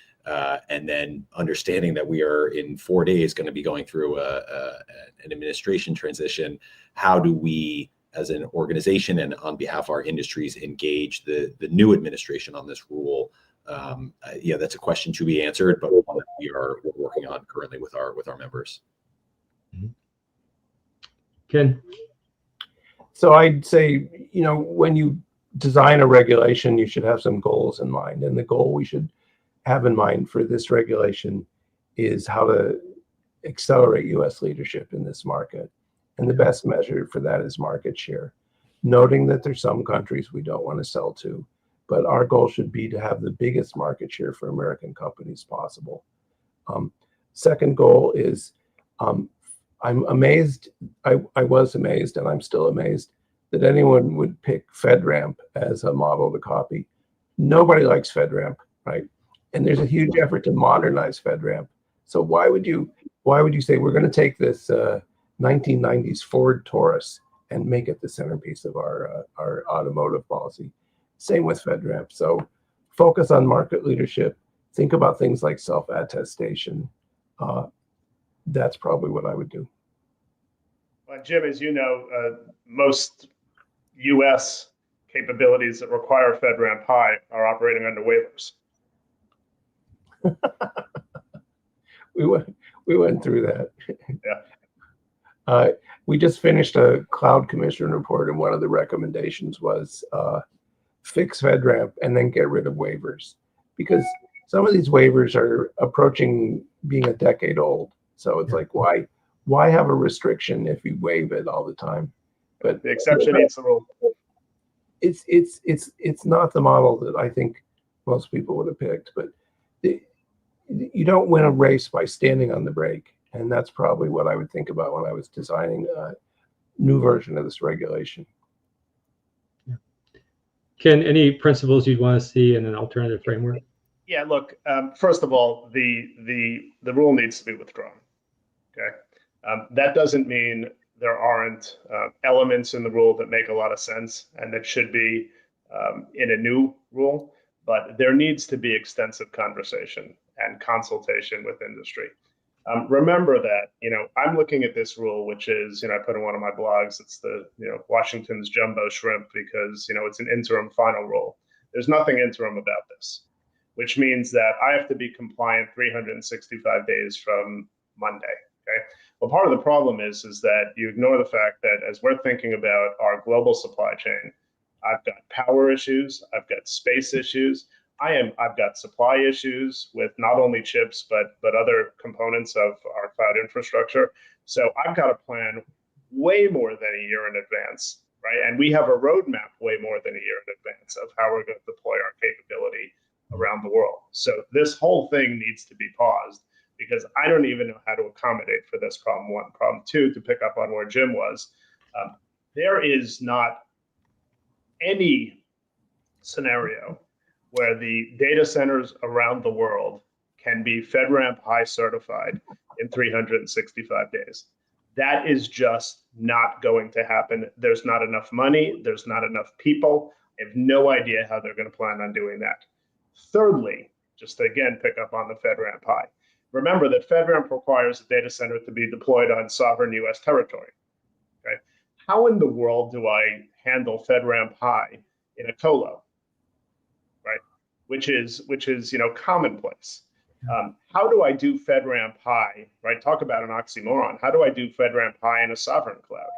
And then understanding that we are in 4 days going to be going through an administration transition. How do we, as an organization and on behalf of our industries, engage the new administration on this rule? That's a question to be answered, but one that we're working on currently with our members. Ken? So I'd say, when you design a regulation, you should have some goals in mind. And the goal we should have in mind for this regulation is how to accelerate U.S. leadership in this market. And the best measure for that is market share, noting that there's some countries we don't want to sell to, but our goal should be to have the biggest market share for American companies possible. Second goal is, I'm amazed, I was amazed, and I'm still amazed that anyone would pick FedRAMP as a model to copy. Nobody likes FedRAMP, right? And there's a huge effort to modernize FedRAMP. So why would you say we're going to take this 1990s Ford Taurus and make it the centerpiece of our automotive policy? Same with FedRAMP. So focus on market leadership. Think about things like self-attestation. That's probably what I would do. Well, Jim, as you know, most U.S. capabilities that require FedRAMP High are operating under waivers. We went through that. Yeah. We just finished a Cloud Commission report, and one of the recommendations was fix FedRAMP and then get rid of waivers, because some of these waivers are approaching being a decade old. So it's like, why have a restriction if you waive it all the time? But the exception eats the rule. It's not the model that I think most people would have picked, but you don't win a race by standing on the brake. And that's probably what I would think about when I was designing a new version of this regulation. Yeah. Ken, any principles you'd want to see in an alternative framework? Yeah, look, first of all, the rule needs to be withdrawn. Okay, that doesn't mean there aren't elements in the rule that make a lot of sense and that should be in a new rule, but there needs to be extensive conversation and consultation with industry. Remember that, I'm looking at this rule, which is, I put in one of my blogs, it's the, Washington's jumbo shrimp, because, it's an interim final rule. There's nothing interim about this, which means that I have to be compliant 365 days from Monday. Okay. Well, part of the problem is that you ignore the fact that as we're thinking about our global supply chain, I've got power issues, I've got space issues, I've got supply issues with not only chips but other components of our cloud infrastructure. So I've got to plan way more than a year in advance, right? And we have a roadmap way more than a year in advance of how we're going to deploy our capability around the world. So this whole thing needs to be paused, because I don't even know how to accommodate for this problem one. Problem two, to pick up on where Jim was, there is not any scenario where the data centers around the world can be FedRAMP High certified in 365 days. That is just not going to happen. There's not enough money. There's not enough people. I have no idea how they're going to plan on doing that. Thirdly, just to again pick up on the FedRAMP High, remember that FedRAMP requires a data center to be deployed on sovereign U.S. territory. Okay, how in the world do I handle FedRAMP High in a colo, right? Which is commonplace. How do I do FedRAMP High, right? Talk about an oxymoron. How do I do FedRAMP High in a sovereign cloud?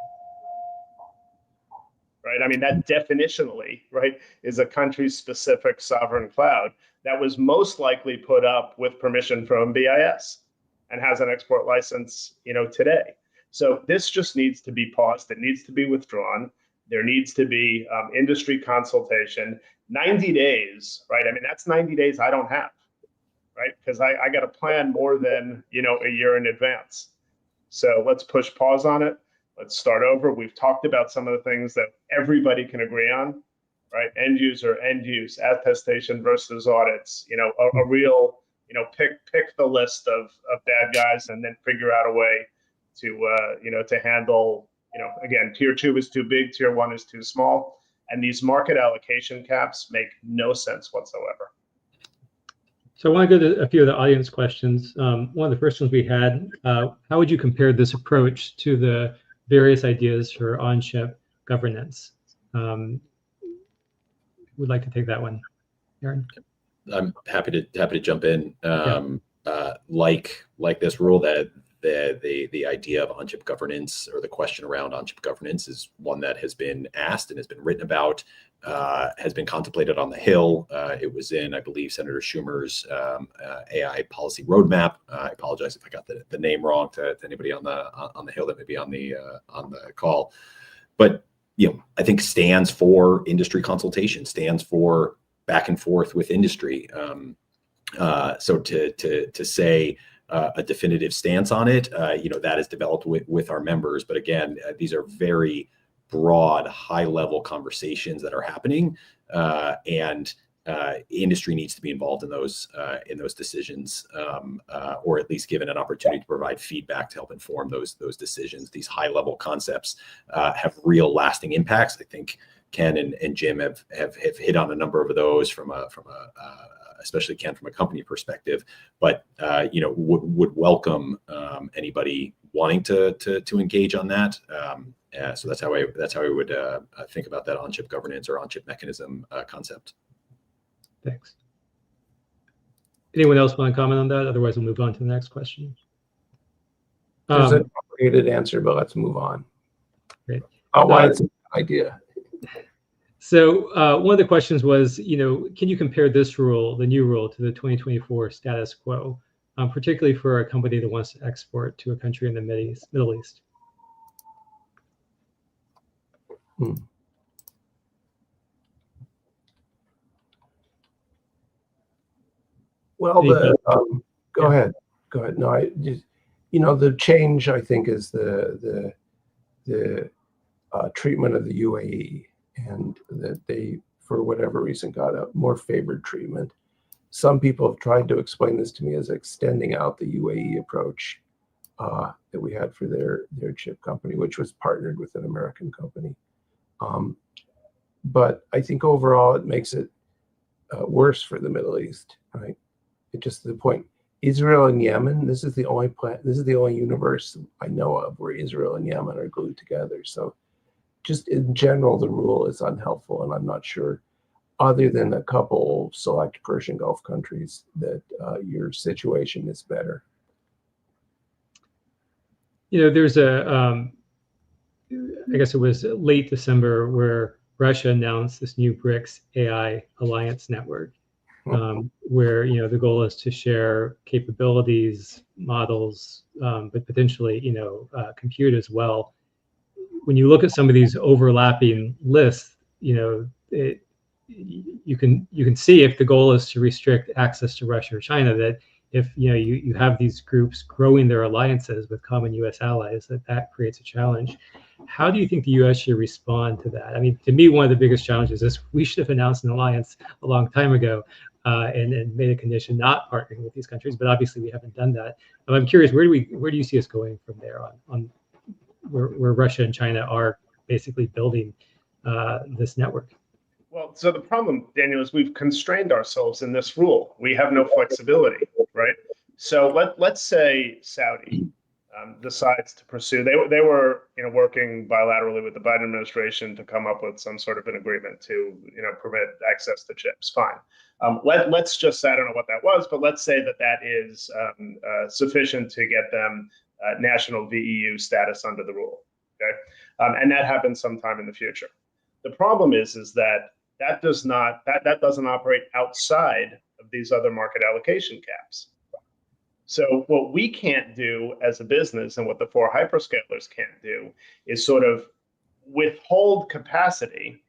Right? I mean, that definitionally, right, is a country-specific sovereign cloud that was most likely put up with permission from BIS and has an export license, today. So this just needs to be paused. It needs to be withdrawn. There needs to be industry consultation. 90 days, right? I mean, that's 90 days I don't have, right? Because I got to plan more than, a year in advance. So let's push pause on it. Let's start over. We've talked about some of the things that everybody can agree on, right? End user, end use, attestation versus audits, a real, pick the list of bad guys and then figure out a way to, to handle, again, tier 2 is too big, tier 1 is too small. And these market allocation caps make no sense whatsoever. So I want to go to a few of the audience questions. One of the first ones we had, how would you compare this approach to the various ideas for on-chip governance? Would like to take that one, Aaron? I'm happy to jump in. Like this rule, that the idea of on-chip governance, or the question around on-chip governance, is one that has been asked and has been written about, has been contemplated on the Hill. It was in, I believe, Senator Schumer's AI policy roadmap. I apologize if I got the name wrong to anybody on the Hill that may be on the call, but I think stands for industry consultation, stands for back and forth with industry. So to say a definitive stance on it, that is developed with our members. But again, these are very broad, high-level conversations that are happening, and industry needs to be involved in those decisions, or at least given an opportunity to provide feedback to help inform those decisions. These high-level concepts have real, lasting impacts. I think Ken and Jim have hit on a number of those from especially Ken from a company perspective, but would welcome anybody wanting to engage on that. So that's how I would think about that on-chip governance or on-chip mechanism concept. Thanks. Anyone else want to comment on that? Otherwise, we'll move on to the next question. There's a complicated answer, but let's move on. Great. Why it's an idea. So one of the questions was, can you compare this rule, the new rule, to the 2024 status quo, particularly for a company that wants to export to a country in the Middle East? Well, go ahead. No, I just, the change, I think, is the treatment of the UAE, and that they, for whatever reason, got a more favored treatment. Some people have tried to explain this to me as extending out the UAE approach that we had for their chip company, which was partnered with an American company. But I think overall it makes it worse for the Middle East, right? It's just the point. Israel and Yemen, this is the only universe I know of where Israel and Yemen are glued together. So just in general, the rule is unhelpful, and I'm not sure, other than a couple select Persian Gulf countries, that your situation is better. There's I guess it was late December where Russia announced this new BRICS AI alliance network, where the goal is to share capabilities, models, but potentially compute as well. When you look at some of these overlapping lists, you can see, if the goal is to restrict access to Russia or China, that if you have these groups growing their alliances with common U.S. allies, that creates a challenge. How do you think the U.S. should respond to that? I mean, to me, one of the biggest challenges is we should have announced an alliance a long time ago and made a condition not partnering with these countries, but obviously we haven't done that. And I'm curious, where do you see us going from there on where Russia and China are basically building this network? Well, so the problem, Daniel, is we've constrained ourselves in this rule. We have no flexibility, right? So let's say Saudi decides to pursue. They were working bilaterally with the Biden administration to come up with some sort of an agreement to permit access to chips. Fine. Let's just say, I don't know what that was, but let's say that is sufficient to get them national VEU status under the rule. Okay, and that happens sometime in the future. The problem is that doesn't operate outside of these other market allocation caps. So what we can't do as a business, and what the four hyperscalers can't do, is sort of withhold capacity,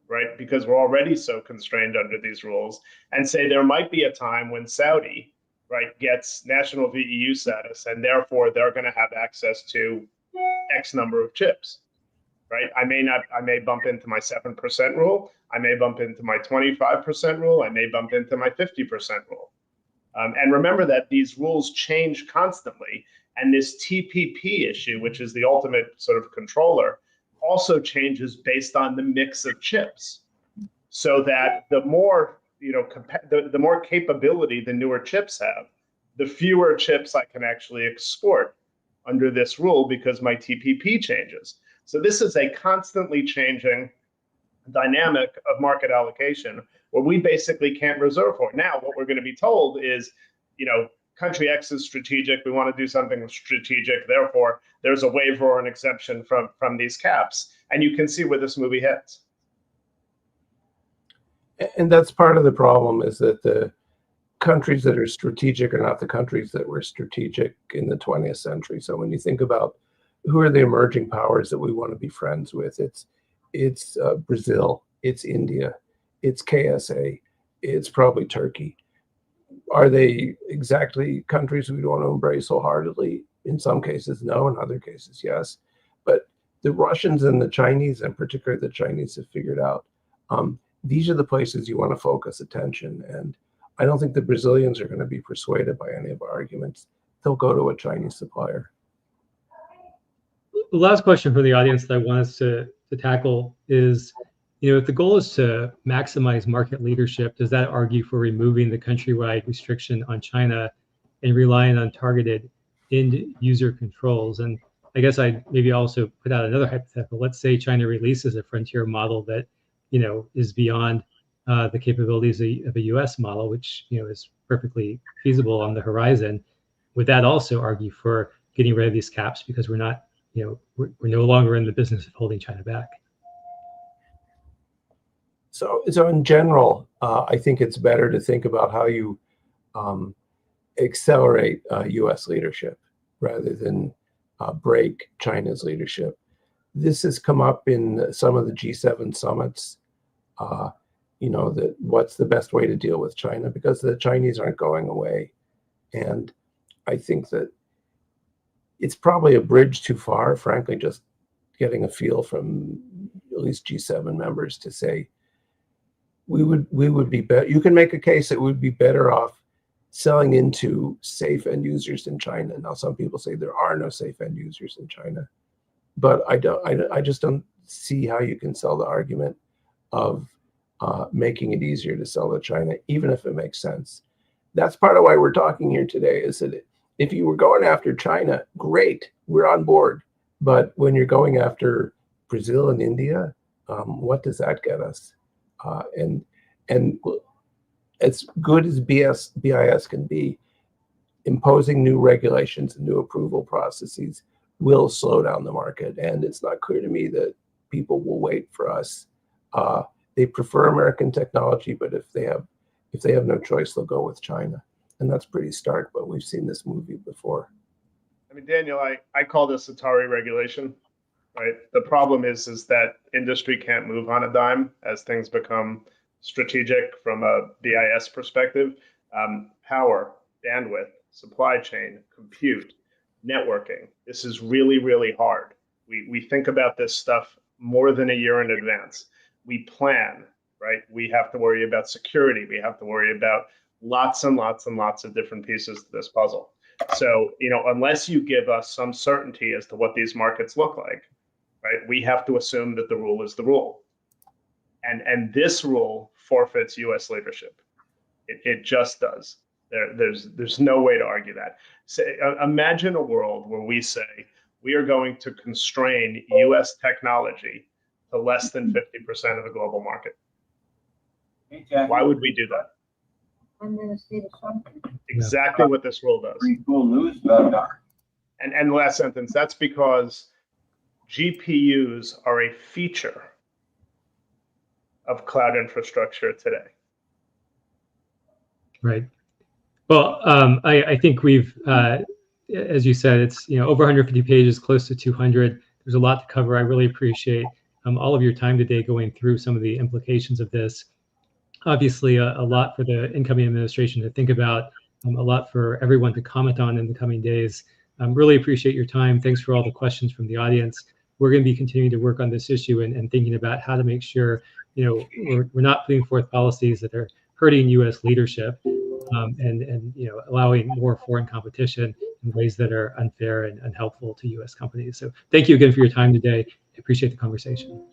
right, because we're already so constrained under these rules, and say there might be a time when Saudi, right, gets national VEU status, and therefore they're going to have access to X number of chips, right? I may bump into my 7% rule. I may bump into my 25% rule. I may bump into my 50% rule. And remember that these rules change constantly. And this TPP issue, which is the ultimate sort of controller, also changes based on the mix of chips. So that the more, the more capability the newer chips have, the fewer chips I can actually export under this rule because my TPP changes. So this is a constantly changing dynamic of market allocation where we basically can't reserve for it. Now, what we're going to be told is, country X is strategic. We want to do something strategic. Therefore, there's a waiver or an exemption from these caps. And you can see where this movie hits. And that's part of the problem, is that the countries that are strategic are not the countries that were strategic in the 20th century. So when you think about who are the emerging powers that we want to be friends with, it's Brazil, it's India, it's KSA, it's probably Turkey. Are they exactly countries we want to embrace wholeheartedly? In some cases, no. In other cases, yes. But the Russians and the Chinese, and particularly the Chinese, have figured out these are the places you want to focus attention. And I don't think the Brazilians are going to be persuaded by any of our arguments. They'll go to a Chinese supplier. The last question for the audience that I want us to tackle is, if the goal is to maximize market leadership, does that argue for removing the countrywide restriction on China and relying on targeted end user controls? And I guess I'd maybe also put out another hypothetical. Let's say China releases a frontier model that, is beyond the capabilities of a US model, which, is perfectly feasible on the horizon. Would that also argue for getting rid of these caps because we're not, we're no longer in the business of holding China back? So in general, I think it's better to think about how you accelerate U.S. leadership rather than break China's leadership. This has come up in some of the G7 summits, that what's the best way to deal with China, because the Chinese aren't going away. And I think that it's probably a bridge too far, frankly, just getting a feel from at least G7 members to say, we would be better. You can make a case that we would be better off selling into safe end users in China. Now, some people say there are no safe end users in China, but I just don't see how you can sell the argument of making it easier to sell to China, even if it makes sense. That's part of why we're talking here today, is that if you were going after China, great, we're on board. But when you're going after Brazil and India, what does that get us? And as good as BIS can be, imposing new regulations and new approval processes will slow down the market. And it's not clear to me that people will wait for us. They prefer American technology, but if they have no choice, they'll go with China. And that's pretty stark, but we've seen this movie before. I mean, Daniel, I call this Atari regulation, right? The problem is that industry can't move on a dime as things become strategic from a BIS perspective. Power, bandwidth, supply chain, compute, networking. This is really, really hard. We think about this stuff more than a year in advance. We plan, right? We have to worry about security. We have to worry about lots and lots and lots of different pieces to this puzzle. So, unless you give us some certainty as to what these markets look like, right, we have to assume that the rule is the rule. And this rule forfeits U.S. leadership. It just does. There's no way to argue that. So, imagine a world where we say we are going to constrain U.S. technology to less than 50% of the global market. Why would we do that? I'm going to say something. Exactly what this rule does. Pretty cool news about that. And last sentence, that's because GPUs are a feature of cloud infrastructure today. Right. Well, I think we've, as you said, it's over 150 pages, close to 200. There's a lot to cover. I really appreciate all of your time today going through some of the implications of this. Obviously, a lot for the incoming administration to think about, a lot for everyone to comment on in the coming days. Really appreciate your time. Thanks for all the questions from the audience. We're going to be continuing to work on this issue and thinking about how to make sure, we're not putting forth policies that are hurting U.S. leadership, and allowing more foreign competition in ways that are unfair and unhelpful to U.S. companies. So thank you again for your time today. I appreciate the conversation.